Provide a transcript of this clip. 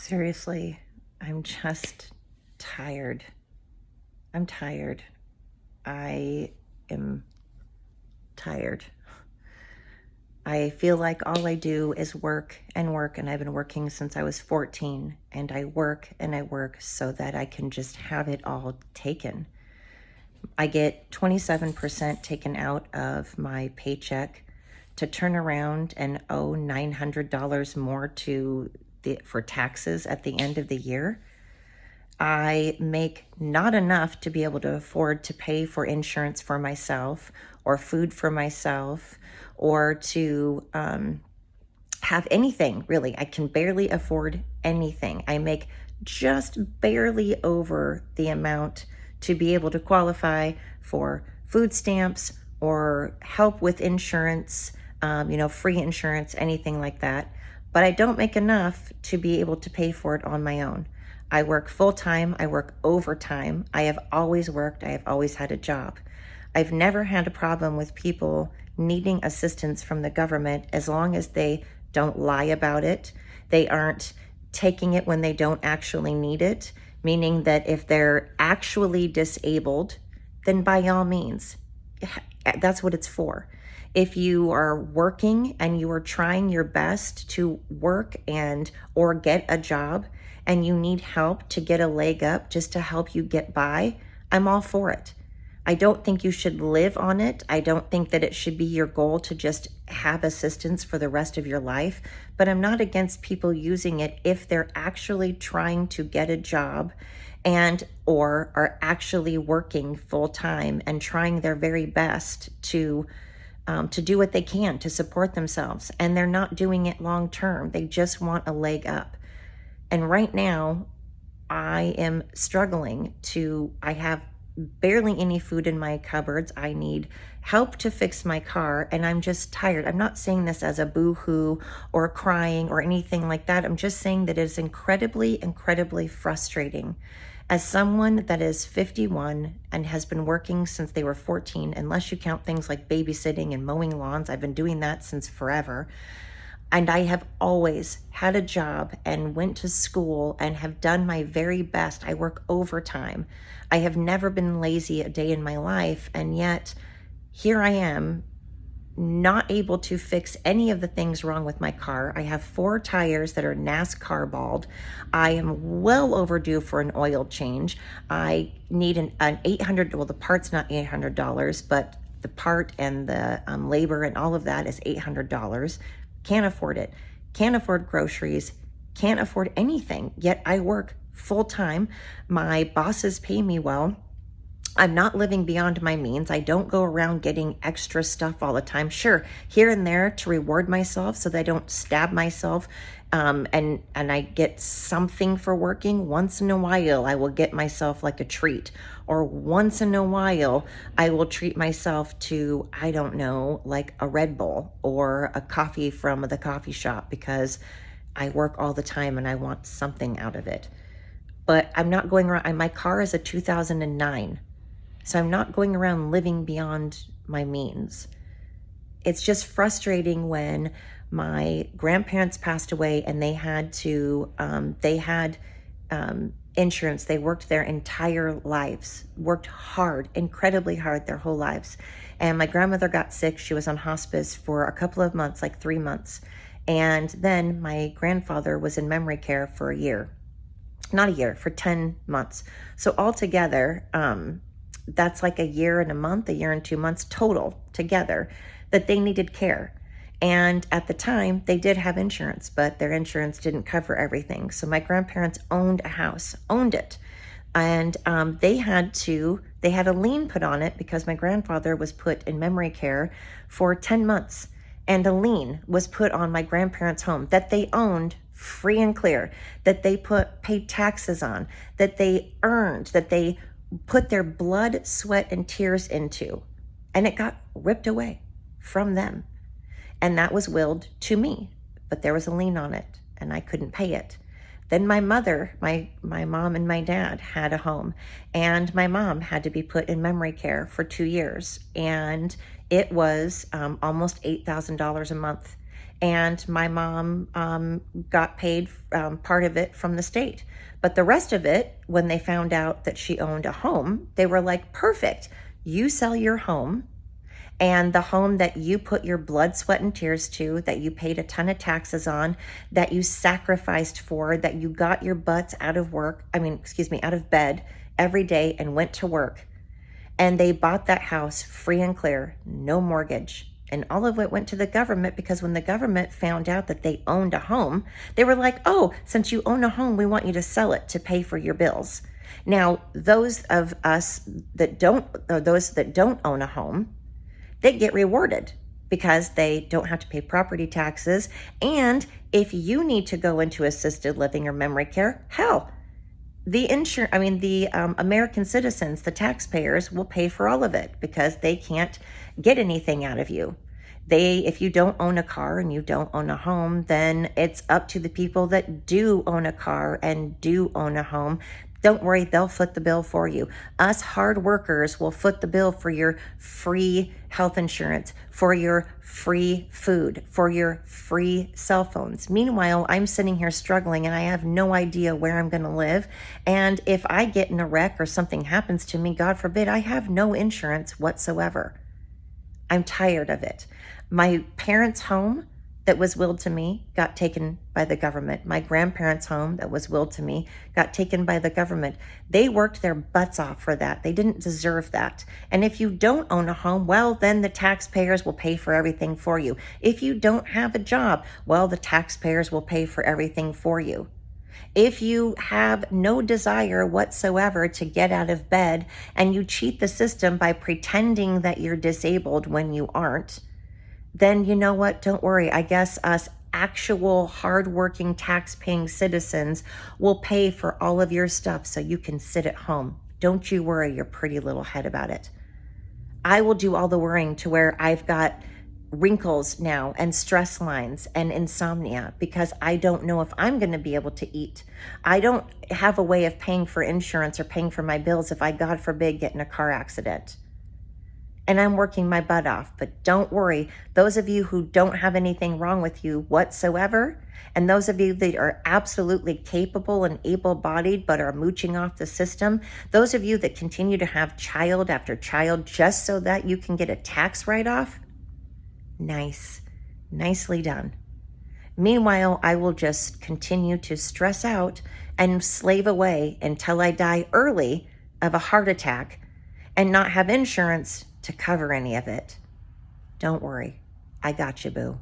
Seriously, I'm just tired. I'm tired. I am tired. I feel like all I do is work and work, and I've been working since I was 14, and I work and I work so that I can just have it all taken. I get 27% taken out of my paycheck to turn around and owe $900 more for taxes at the end of the year. I make not enough to be able to afford to pay for insurance for myself or food for myself or to have anything really. I can barely afford anything. I make just barely over the amount to be able to qualify for food stamps or help with insurance, free insurance, anything like that. But I don't make enough to be able to pay for it on my own. I work full time, I work overtime. I have always worked, I have always had a job. I've never had a problem with people needing assistance from the government as long as they don't lie about it. They aren't taking it when they don't actually need it, meaning that if they're actually disabled, then by all means, that's what it's for. If you are working and you are trying your best to work or get a job and you need help to get a leg up just to help you get by, I'm all for it. I don't think you should live on it. I don't think that it should be your goal to just have assistance for the rest of your life, but I'm not against people using it if they're actually trying to get a job or are actually working full time and trying their very best to do what they can to support themselves. And they're not doing it long term. They just want a leg up. And right now, I am struggling I have barely any food in my cupboards. I need help to fix my car, and I'm just tired. I'm not saying this as a boo-hoo or crying or anything like that. I'm just saying that it's incredibly, incredibly frustrating. As someone that is 51 and has been working since they were 14, unless you count things like babysitting and mowing lawns, I've been doing that since forever. And I have always had a job and went to school and have done my very best. I work overtime. I have never been lazy a day in my life. And yet here I am, not able to fix any of the things wrong with my car. I have 4 tires that are NASCAR bald. I am well overdue for an oil change. I need an $800, well, the part's not $800, but the part and the labor and all of that is $800. Can't afford it. Can't afford groceries. Can't afford anything. Yet I work full time. My bosses pay me well. I'm not living beyond my means. I don't go around getting extra stuff all the time. Sure, here and there to reward myself so that I don't stab myself. And I get something for working. Once in a while, I will get myself like a treat. Or once in a while, I will treat myself to, I don't know, like a Red Bull or a coffee from the coffee shop because I work all the time and I want something out of it. But I'm not going around, my car is a 2009. So I'm not going around living beyond my means. It's just frustrating when my grandparents passed away and they had insurance. They worked their entire lives, worked hard, incredibly hard their whole lives. And my grandmother got sick. She was on hospice for a couple of months, like 3 months. And then my grandfather was in memory care for a year. Not a year, for 10 months. So altogether, that's like a year and a month, a year and 2 months total together that they needed care. And at the time, they did have insurance, but their insurance didn't cover everything. So my grandparents owned a house, owned it. And they had a lien put on it because my grandfather was put in memory care for 10 months. And a lien was put on my grandparents' home that they owned free and clear, that they paid taxes on, that they earned, that they put their blood, sweat, and tears into, and it got ripped away from them. And that was willed to me, but there was a lien on it, and I couldn't pay it. Then my mother, my mom and my dad had a home, and my mom had to be put in memory care for 2 years, and it was almost $8,000 a month. and my mom got paid part of it from the state. But the rest of it, when they found out that she owned a home, they were like, perfect. You sell your home, and the home that you put your blood, sweat, and tears to, that you paid a ton of taxes on, that you sacrificed for, that you got your butts out of out of bed every day and went to work. And they bought that house free and clear, no mortgage. And all of it went to the government, because when the government found out that they owned a home, they were like, oh, since you own a home, we want you to sell it to pay for your bills. Now, those of us that don't own a home, they get rewarded because they don't have to pay property taxes. And if you need to go into assisted living or memory care, hell, the American citizens, the taxpayers, will pay for all of it because they can't get anything out of you. If you don't own a car and you don't own a home, then it's up to the people that do own a car and do own a home. Don't worry, they'll foot the bill for you. Us hard workers will foot the bill for your free health insurance, for your free food, for your free cell phones. Meanwhile, I'm sitting here struggling and I have no idea where I'm going to live. And if I get in a wreck or something happens to me, God forbid, I have no insurance whatsoever. I'm tired of it. My parents' home that was willed to me got taken by the government. My grandparents' home that was willed to me got taken by the government. They worked their butts off for that. They didn't deserve that. And if you don't own a home, well, then the taxpayers will pay for everything for you. If you don't have a job, well, the taxpayers will pay for everything for you. If you have no desire whatsoever to get out of bed and you cheat the system by pretending that you're disabled when you aren't, then you know what? Don't worry. I guess us actual hardworking tax-paying citizens will pay for all of your stuff so you can sit at home. Don't you worry your pretty little head about it. I will do all the worrying to where I've got wrinkles now and stress lines and insomnia because I don't know if I'm going to be able to eat. I don't have a way of paying for insurance or paying for my bills if I, God forbid, get in a car accident. And I'm working my butt off. But don't worry, those of you who don't have anything wrong with you whatsoever, and those of you that are absolutely capable and able-bodied but are mooching off the system, those of you that continue to have child after child just so that you can get a tax write-off, nicely done. Meanwhile, I will just continue to stress out and slave away until I die early of a heart attack and not have insurance to cover any of it. Don't worry, I got you, boo.